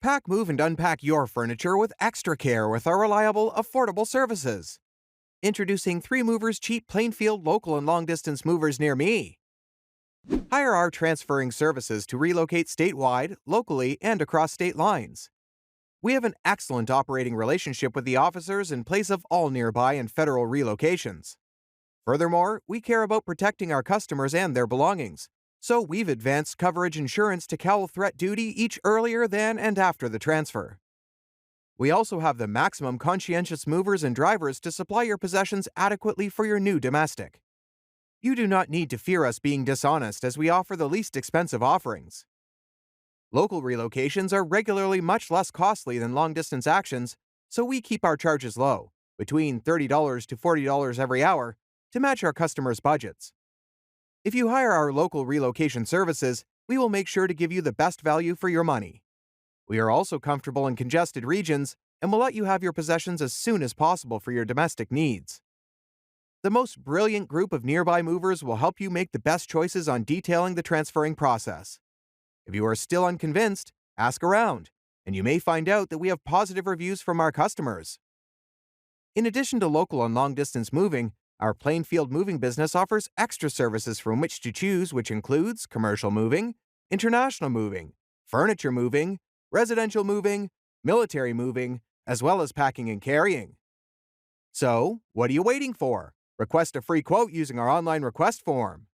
Pack, move, and unpack your furniture with extra care with our reliable, affordable services. Introducing 3 Movers Cheap Plainfield local and long distance movers near me. Hire our transferring services to relocate statewide, locally, and across state lines. We have an excellent operating relationship with the officers in place of all nearby and federal relocations. Furthermore, we care about protecting our customers and their belongings, so we've advanced coverage insurance to cowl threat duty each earlier than and after the transfer. We also have the maximum conscientious movers and drivers to supply your possessions adequately for your new domestic. You do not need to fear us being dishonest as we offer the least expensive offerings. Local relocations are regularly much less costly than long-distance actions, so we keep our charges low, between $30 to $40 every hour, to match our customers' budgets. If you hire our local relocation services, we will make sure to give you the best value for your money. We are also comfortable in congested regions and will let you have your possessions as soon as possible for your domestic needs. The most brilliant group of nearby movers will help you make the best choices on detailing the transferring process. If you are still unconvinced, ask around, and you may find out that we have positive reviews from our customers. In addition to local and long-distance moving, our Plainfield moving business offers extra services from which to choose, which includes commercial moving, international moving, furniture moving, residential moving, military moving, as well as packing and carrying. So, what are you waiting for? Request a free quote using our online request form.